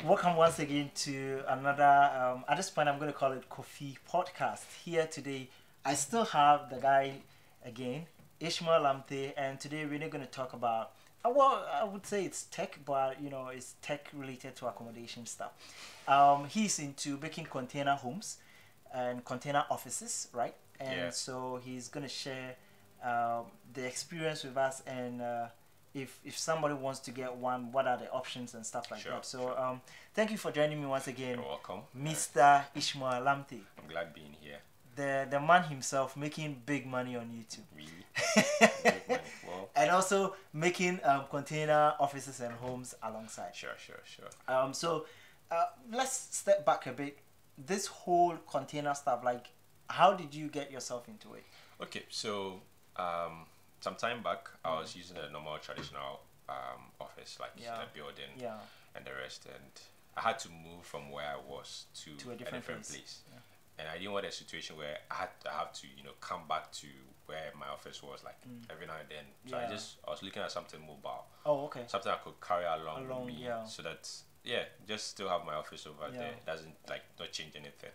Welcome once again to another, at this point I'm going to call it KhoPhi Podcast. Here today, I still have the guy again, Ishmael Lamptey, and today we're not going to talk about, well, I would say it's tech, but you know, it's tech related to accommodation stuff. He's into making container homes and container offices, right? And so he's going to share the experience with us, and if somebody wants to get one, what are the options and stuff like that. So thank you for joining me once again. You're welcome. Mr. Ishmael Lamptey. I'm glad being here. The man himself making big money on YouTube. Really? Big money. Well, and also making container offices and homes alongside. Sure. So let's step back a bit. This whole container stuff, like, how did you get yourself into it? Okay, so some time back, I was using a normal traditional office, like a building and the rest, and I had to move from where I was to a different place. Yeah. And I didn't want a situation where I have to, come back to where my office was, like every now and then. So I was looking at something mobile. Oh, okay. Something I could carry along with me, so that just still have my office over there. It doesn't not change anything.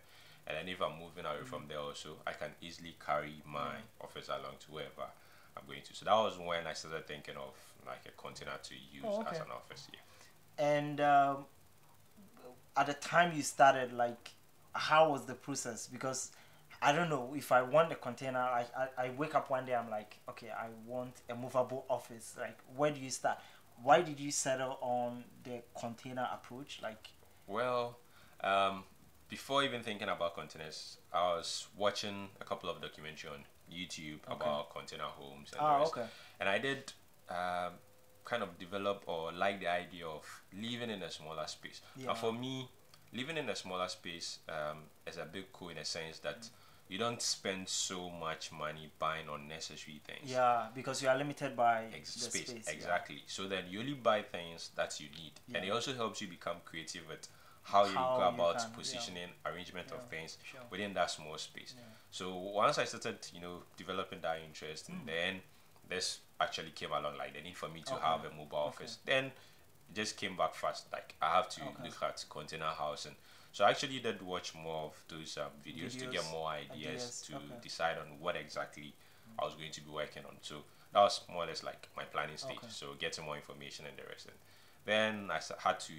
And then if I'm moving away from there also, I can easily carry my office along to wherever I'm going to. So that was when I started thinking of like a container to use as an office. Yeah. And at the time you started, like, how was the process? Because I don't know, if I want a container, I wake up one day, I'm like, okay, I want a movable office. Like, where do you start? Why did you settle on the container approach? Like, well, before even thinking about containers, I was watching a couple of documentaries on YouTube about container homes and the rest. And I did kind of develop or like the idea of living in a smaller space. And for me, living in a smaller space is a bit cool in a sense that you don't spend so much money buying unnecessary things. Yeah, because you are limited by the space. Exactly. So then you only buy things that you need. And it also helps you become creative with how you go about positioning, arrangement of things within that small space. So once I started, developing that interest, and then this actually came along, like the need for me to have a mobile office. Then it just came back fast. Like, I have to look at container housing. So I actually did watch more of those videos to get more ideas to decide on what exactly I was going to be working on. So that was more or less like my planning stage. So getting more information and the rest. And then I had to,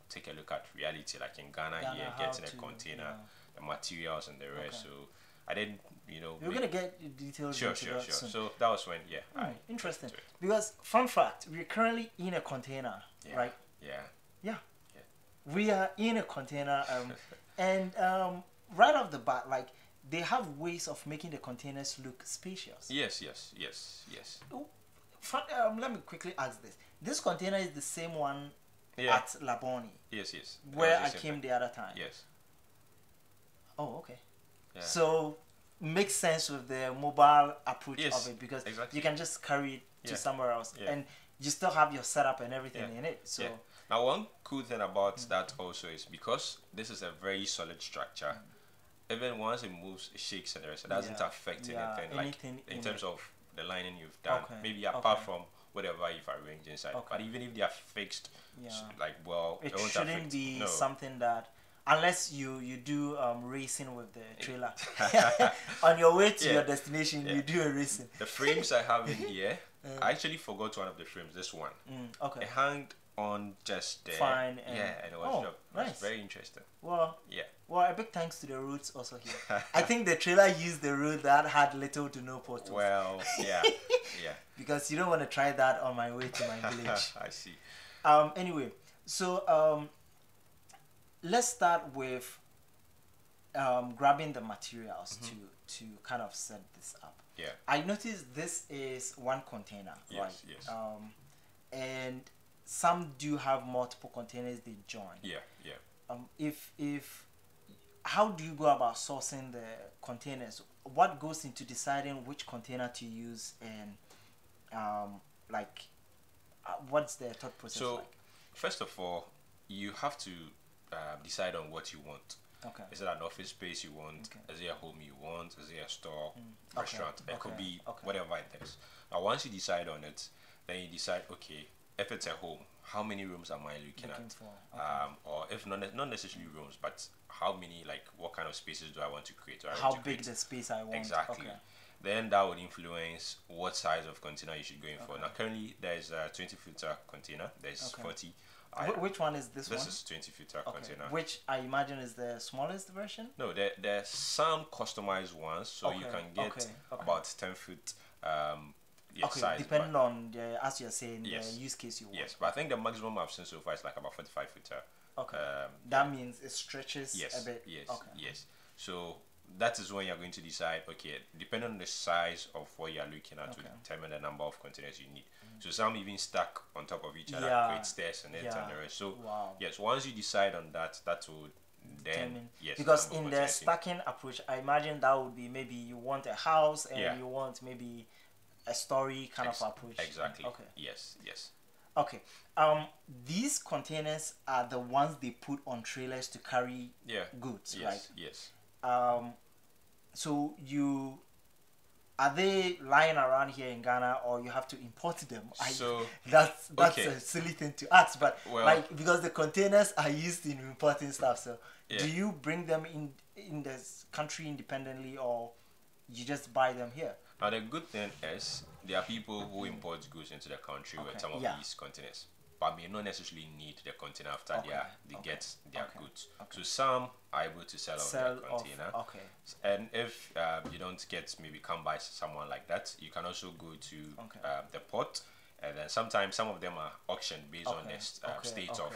take a look at reality, like in Ghana here, getting a container, the materials and the rest. So I didn't, We're going to get details. Sure. So that was when, interesting. Because, fun fact, we're currently in a container, right? Yeah. We are in a container, and right off the bat, like, they have ways of making the containers look spacious. Yes. Let me quickly ask this. This container is the same one at Laboni. Yes. Where I came the other time. Yes. Oh, okay. Yeah. So, makes sense with the mobile approach of it, because you can just carry it to somewhere else, and you still have your setup and everything in it. So. Now, one cool thing about that also is because this is a very solid structure, even once it moves, it shakes and the rest, it doesn't affect anything, like in terms of the lining you've done. Maybe apart from whatever you've arranged inside. But even if they are fixed, it won't shouldn't be something that, unless you do racing with the trailer. On your way to your destination, you do a racing. The frames I have in here, I actually forgot one of the frames, this one. It hung on just there. Fine. And it was nice. Very interesting. Well, a big thanks to the roads also here. I think the trailer used the road that had little to no potholes. Well, yeah. Because you don't want to try that on my way to my village. I see. Anyway, so let's start with grabbing the materials to kind of set this up. Yeah. I noticed this is one container, right? Yes. And some do have multiple containers they join. If how do you go about sourcing the containers? What goes into deciding which container to use, and what's the thought process like? First of all, you have to decide on what you want. Is it an office space you want? Is it a home you want? Is it a store, restaurant? It could be whatever it is. Now, once you decide on it, then you decide, okay, if it's a home, how many rooms am I looking at? For, okay. Or if not necessarily rooms, but how many, like what kind of spaces do I want to create? How big the space I want. Exactly. Okay. Then that would influence what size of container you should go in for. Now currently there's a 20-footer container. There's 40. Which one is this one? This is 20-footer container. Which I imagine is the smallest version? No, there's some customized ones, so you can get about 10-foot size. Depending on the, as you're saying, the use case you want. Yes, but I think the maximum I've seen so far is like about 45-footer. Okay. That means it stretches a bit. Yes. Okay. Yes. So that is when you're going to decide, okay, depending on the size of what you're looking at, to determine the number of containers you need. So some even stack on top of each other, create stairs and it and the rest. So yes, once you decide on that, that will then because in the stacking approach, I imagine that would be maybe you want a house and you want maybe a story kind of approach. Exactly. Okay. Yes. Okay. These containers are the ones they put on trailers to carry goods, right? Yes. So are they lying around here in Ghana, or you have to import them? That's a silly thing to ask, but because the containers are used in importing stuff, so do you bring them in this country independently, or you just buy them here? Now the good thing is there are people who import goods into the country with some of these containers, but may not necessarily need the container after they get their goods. So some are able to sell the container. And if you don't come by someone like that, you can also go to the port, and then sometimes some of them are auctioned based on the state of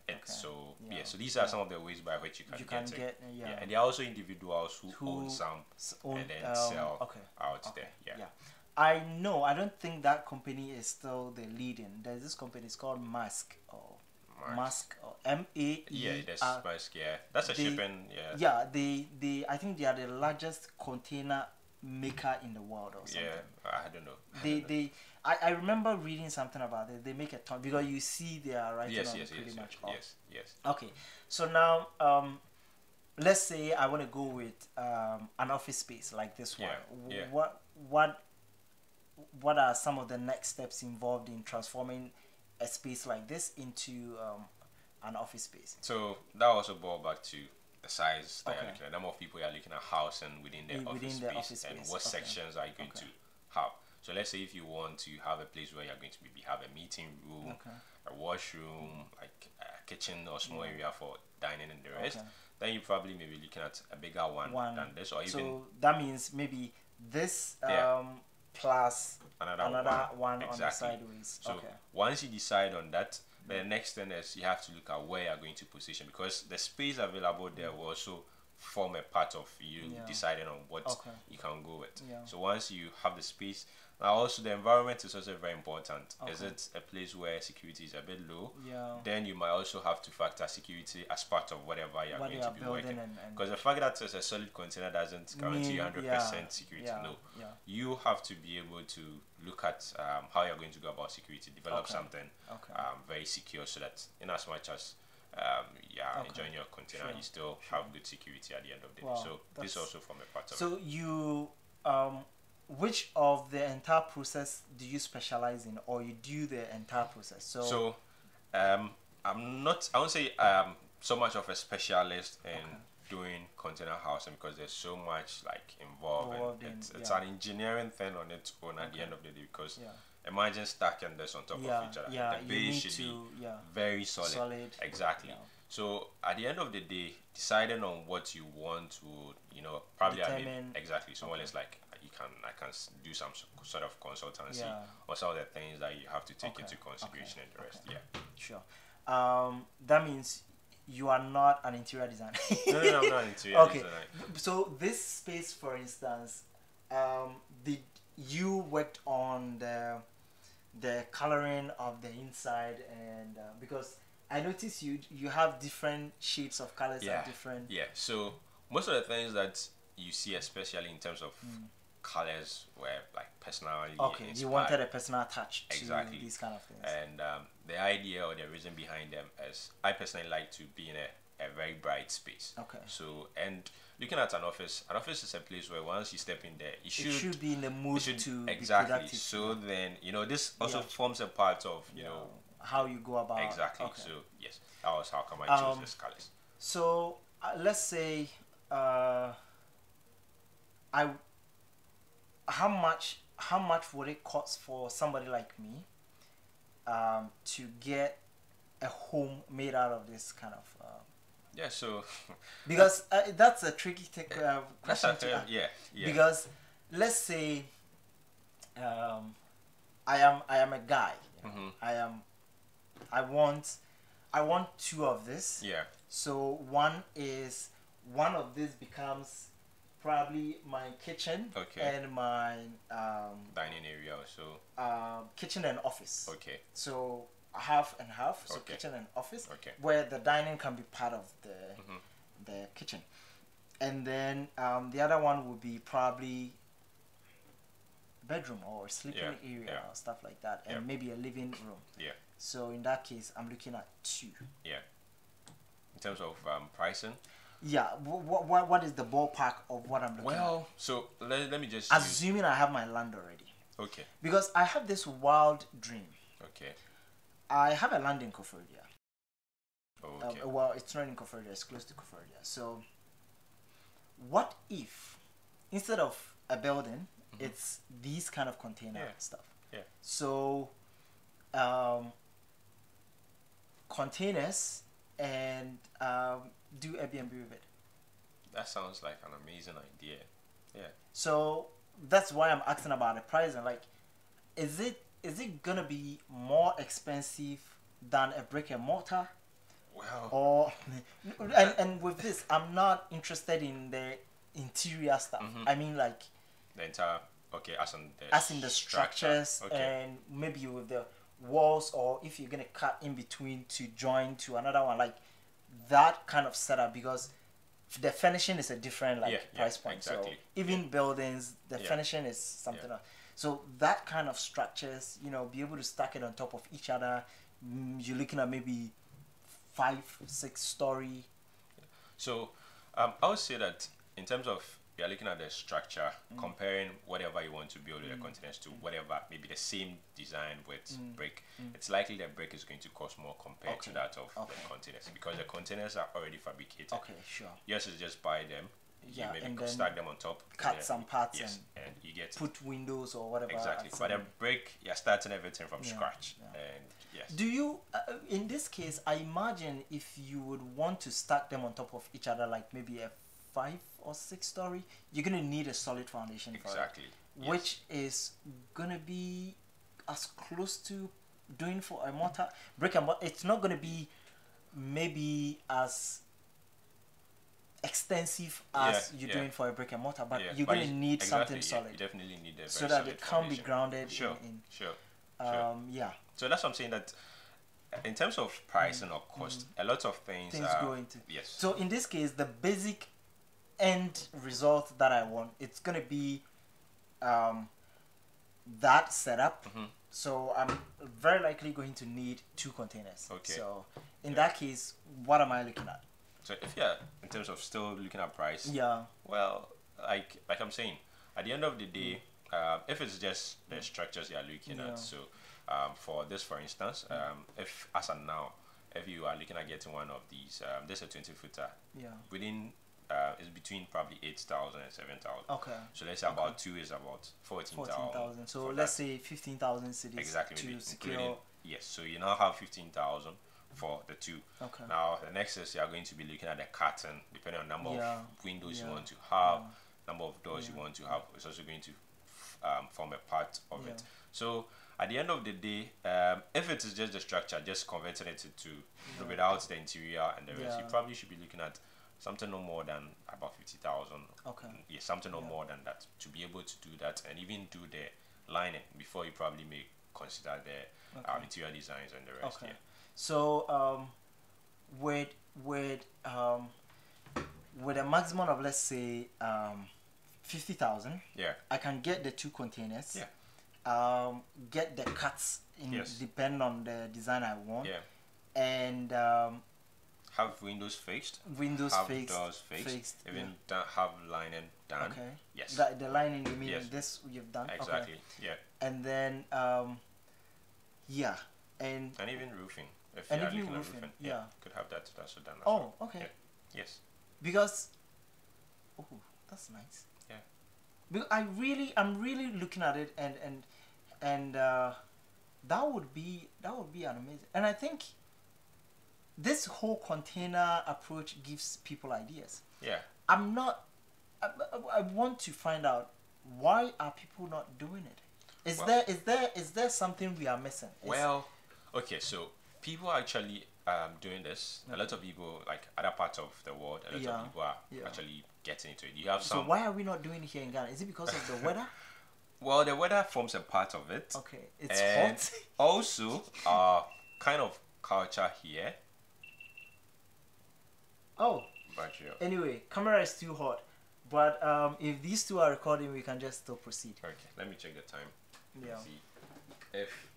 it. So so these are some of the ways by which you can get it. And there are also individuals who own some and then sell out there. I know. I don't think that company is still the leading. There's this company. It's called Mask or MAE. Yeah, that's Mask. Yeah, that's a shipping. They. I think they are the largest container maker in the world or something. Yeah, I don't know. I remember reading something about it. They make a ton because you see they are writing on pretty much all. Yes. Okay, so now let's say I want to go with an office space like this one. What are some of the next steps involved in transforming a space like this into an office space? So that also boils back to the size that you're looking at. The number of people you're looking at housing within the office space, and what sections are you going to have. So let's say if you want to have a place where you're going to maybe have a meeting room, a washroom, like a kitchen or small area for dining and the rest, then you probably may be looking at a bigger one than this, or even. So that means maybe this plus another one on the sideways. So once you decide on that, the next thing is you have to look at where you're going to position, because the space available there will also form a part of you deciding on what you can go with. So once you have the space, now also the environment is also very important. Is it a place where security is a bit low? Then you might also have to factor security as part of whatever you're going to be working. Because the fact that it's a solid container doesn't guarantee 100% security. You have to be able to look at how you're going to go about security, develop something very secure, so that in as much as enjoying your container, you still have good security at the end of the day. So this also from a part of it. So you which of the entire process do you specialize in, or you do the entire process? So I won't say so much of a specialist in doing container housing, because there's so much involved and it's an engineering thing on its own at the end of the day, because imagine stacking this on top of each other. The base should be very solid. Exactly. So at the end of the day, deciding on what you want would, probably exactly. So more or less I can do some sort of consultancy or some of the things that you have to take into consideration and the rest. Sure. That means you are not an interior designer. No, I'm not an interior designer. So this space, for instance, you worked on the coloring of the inside, and because I noticed you have different shades of colors and different. So most of the things that you see, especially in terms of colors, were personality inspired. You wanted a personal touch to these kind of things. And the idea or the reason behind them is I personally like to be in a very bright space. So, and looking at an office is a place where once you step in there, it should be in the mood to exactly. Be productive. So then this also forms a part of how you go about. Exactly. Okay. So yes, that was how come I chose the colors. So let's say I how much would it cost for somebody like me to get a home made out of this kind of yeah, so because that's a tricky question yeah. Because let's say I am a guy, you know, I want two of this. Yeah. So one of this becomes probably my kitchen and my dining area also. Kitchen and office. Okay. So half and half. So kitchen and office. Okay. Where the dining can be part of the kitchen, and then the other one would be probably bedroom or sleeping area or stuff like that, and maybe a living room. Yeah. So in that case, I'm looking at 2. Yeah. In terms of pricing. Yeah. What is the ballpark of what I'm looking at? Well, so let me just assuming I have my land already. Okay. Because I have this wild dream. Okay. I have a land in KhoPhi. Okay. Well, it's not in KhoPhi, it's close to KhoPhi. So, what if instead of a building, it's these kind of container stuff? Yeah. So, containers and do Airbnb with it. That sounds like an amazing idea. Yeah. So that's why I'm asking about the price and like, is it gonna be more expensive than a brick and mortar? Well. Or and with this, I'm not interested in the interior stuff. I mean like the entire as in the structures and maybe with the walls, or if you're gonna cut in between to join to another one, like that kind of setup, because the finishing is a different price point. Exactly. So even buildings, the finishing is something else. So that kind of structures, be able to stack it on top of each other. You're looking at maybe 5-6 story. So I would say that in terms of you're looking at the structure, comparing whatever you want to build with the containers to whatever, maybe the same design with brick, it's likely that brick is going to cost more compared to that of the containers, because the containers are already fabricated. Okay, sure. Yours is just buy them, you maybe stack them on top, cut some parts, and you get put windows or whatever. Exactly. But a brick, you're starting everything from scratch. And yes. Do you, in this case, I imagine if you would want to stack them on top of each other, like maybe a 5 or 6 story, you're gonna need a solid foundation for it, which is gonna be as close to doing for a mortar, brick and mortar. It's not gonna be maybe as extensive as you're doing for a brick and mortar, but you're gonna need something solid. You definitely need a very so that solid it can foundation. be grounded. Sure. Yeah. So that's what I'm saying, that in terms of pricing or cost, a lot of things go into. Yes. So in this case, the basic end result that I want, it's gonna be that setup. So I'm very likely going to need 2 containers. Okay. So in that case, what am I looking at? So if you're in terms of still looking at price, well, like I'm saying, at the end of the day, if it's just the structures you're looking at, so for this, for instance, if as of now, if you are looking at getting one of these, this is a 20-footer. Within is between probably 8,000 and 7,000. Okay. So let's say about 2 is about 14,000. So let's say 15,000 cities. Exactly. To secure. Yes. So you now have 15,000 for the 2. Okay. Now the next is you are going to be looking at the curtain, depending on number of windows you want to have, number of doors you want to have. It's also going to form a part of it. So at the end of the day, if it is just the structure, just converting it to without the interior and the rest, you probably should be looking at something no more than about 50,000. Okay. Yeah, something no more than that to be able to do that, and even do the lining before you probably may consider the interior designs and the rest. Okay. Yeah. So with a maximum of, let's say, 50,000. Yeah. I can get the 2 containers. Yeah. Get the cuts in depending on the design I want. Yeah. And have windows fixed. Have doors fixed. Even have lining done. Okay. Yes. The lining, you mean this you've done? Exactly. Okay. Yeah. And then and even roofing. If and you are even looking at roofing, roofing, yeah, could have that also done as oh, well. okay, Yeah. Yes. because oh, that's nice. Yeah. Because I'm really looking at it, and that would be an amazing. And I think this whole container approach gives people ideas. Yeah. I'm not. I want to find out, why are people not doing it? Is there something we are missing? Well, okay, so people are actually doing this. A lot of people, like other parts of the world, a lot of people are actually getting into it. You have some. So why are we not doing it here in Ghana? Is it because of the weather? Well, the weather forms a part of it. Okay, it's and hot. Also, our kind of culture here. Oh. But anyway, camera is too hot. But if these two are recording, we can just still proceed. Okay, let me check the time. Yeah. See if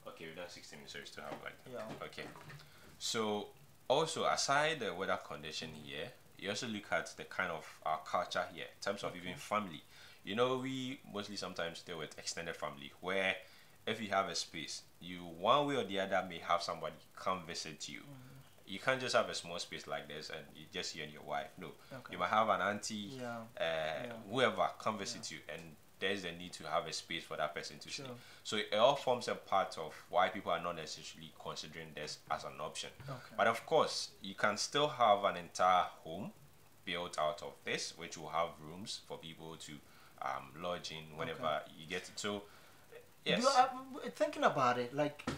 okay, we've done 16 minutes, so we still have like yeah. Okay. So also aside the weather condition here, you also look at the kind of our culture here in terms of even family. You know, we mostly sometimes deal with extended family where if you have a space, you one way or the other may have somebody come visit you. You can't just have a small space like this and you just you and your wife. No, you might have an auntie, whoever come visit you, and there's a need to have a space for that person to sleep. So it all forms a part of why people are not necessarily considering this as an option. But of course, you can still have an entire home built out of this, which will have rooms for people to lodge in whenever you get it. So yes, thinking about it, like,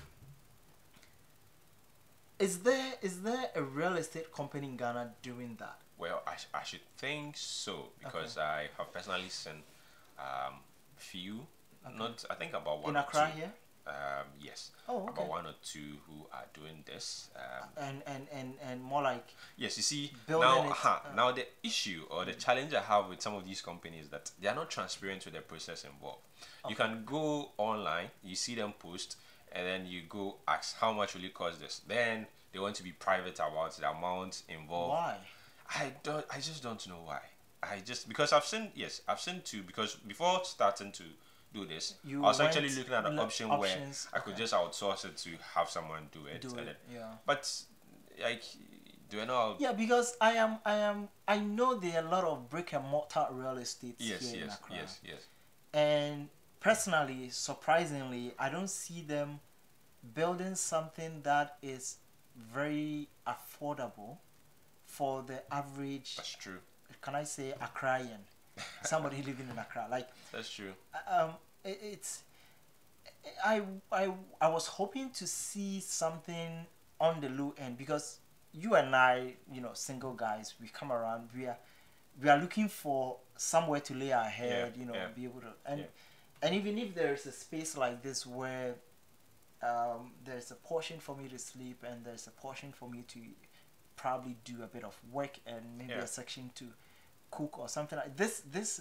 is there a real estate company in Ghana doing that? Well, I should think so, because I have personally seen few, not I think about one in or Accra two. Here? Yes. Oh, okay. About one or two who are doing this. And more like, yes, you see now now the issue or the challenge I have with some of these companies is that they are not transparent with the process involved. You can go online, you see them post, and then you go ask how much will it cost this. Then they want to be private about the amount involved. Why? I just don't know why. Because I've seen two, because before starting to do this, I was actually looking at an option where I could just outsource it to have someone do it. But like, do you know? Yeah, because I know there are a lot of brick and mortar real estate here in Accra. Yes. And personally, surprisingly, I don't see them building something that is very affordable for the average. That's true. Can I say Accraian? Somebody living in Accra, like. That's true. I was hoping to see something on the low end, because you and I, single guys, we come around, we are looking for somewhere to lay our head, be able to, and even if there is a space like this where there's a portion for me to sleep and there's a portion for me to probably do a bit of work and maybe a section to cook or something like this. This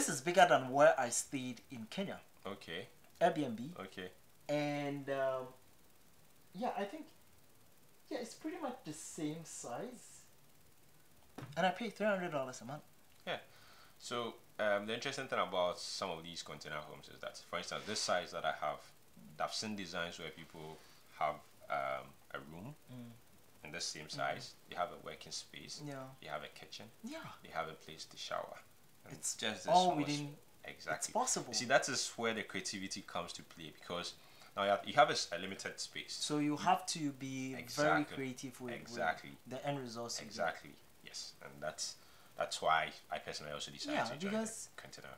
is bigger than where I stayed in Kenya. Okay. Airbnb. Okay. And I think it's pretty much the same size, and I pay $300 a month. Yeah. So the interesting thing about some of these container homes is that, for instance, this size that I have, I've seen designs where people have a room in the same size. You have a working space. Yeah. You have a kitchen. Yeah. You have a place to shower. And it's just all within. Exactly. It's possible. See, that is where the creativity comes to play, because now you have a limited space. So you have to be very creative with the end results. Exactly. Yes, and that's why I personally also decided to join the container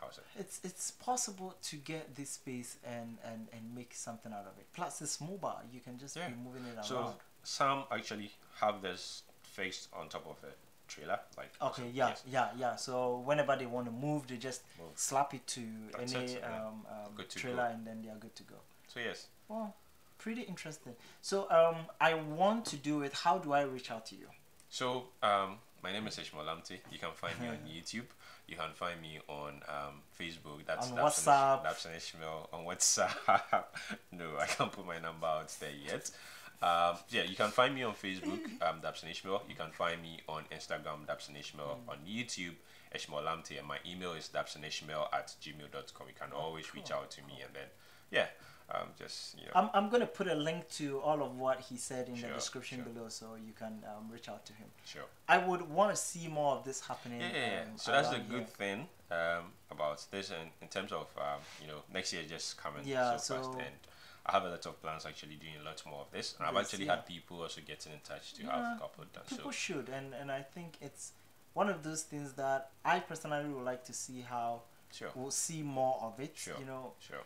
house. It's possible to get this space and make something out of it. Plus, it's mobile. You can just be moving it around. So some actually have this fixed on top of it. Trailer, like so whenever they want to move, they just slap it to any trailer, and then they are good to go. So yes, well, pretty interesting. So I want to do it. How do I reach out to you? So my name is Ishmael Lamptey. You can find me on YouTube. You can find me on Facebook. That's on WhatsApp. That's an Ishmael on WhatsApp. No, I can't put my number out there yet. You can find me on Facebook, Dabson Ishmael. You can find me on Instagram, Dabson Ishmael. On YouTube, Ishmael Lamptey, and my email is dabsonishmael@gmail.com. You can always reach out to me, and then just, you know. I'm gonna put a link to all of what he said in Sure, the description sure. below, so you can reach out to him. Sure. I would want to see more of this happening. Yeah. So that's the around good here. thing about this, and in terms of you know, next year just coming Yeah, so fast, so- and I have a lot of plans actually doing a lot more of this. And I've This, actually yeah. had people also getting in touch to Yeah, have a couple done. People So should, and I think it's one of those things that I personally would like to see how sure, we'll see more of it. Sure. You know, sure.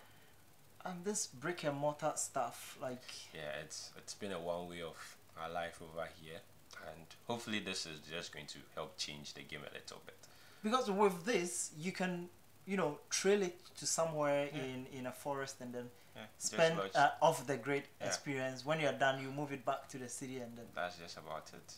and this brick and mortar stuff, like Yeah, it's been a one way of our life over here, and hopefully this is just going to help change the game a little bit. because with this you can, you know, trail it to somewhere Yeah. in a forest and then Yeah, spend just lodge- off the great Yeah. experience. When you're done, you move it back to the city and then. that's just about it.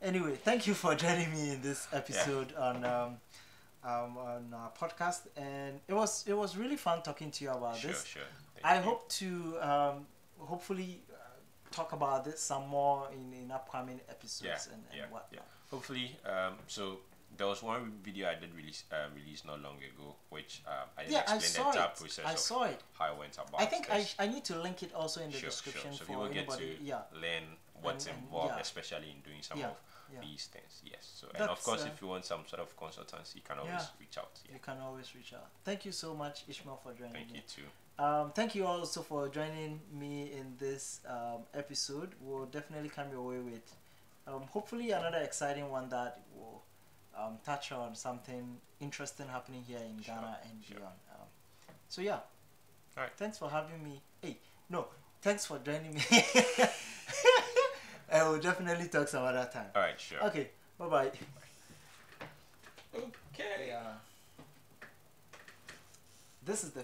Anyway, thank you for joining me in this episode on our podcast, and it was really fun talking to you about Sure, this. sure. I Thank you. hope to hopefully talk about this some more in upcoming episodes and whatnot. Yeah. Hopefully, so there was one video I did release not long ago, which I did I explain saw the entire it. process I of saw it. how I went about I think this. I need to link it also in the Sure, description So for people get anybody. to learn what's And involved, yeah. especially in doing some Yeah, of yeah. these things. Yes. So and of That's, course, if you want some sort of consultancy, you can always yeah. reach out. Yeah. You can always reach out. Thank you so much, Ishmael, for joining Thank me. you too. Thank you also for joining me in this episode. We'll definitely come your way with hopefully another exciting one that will touch on something interesting happening here in Ghana and beyond. So yeah, All right. thanks for having me. Hey, no, thanks for joining me. I will definitely talk some other time. All right. Sure. Okay, bye-bye. Okay. Yeah. This is the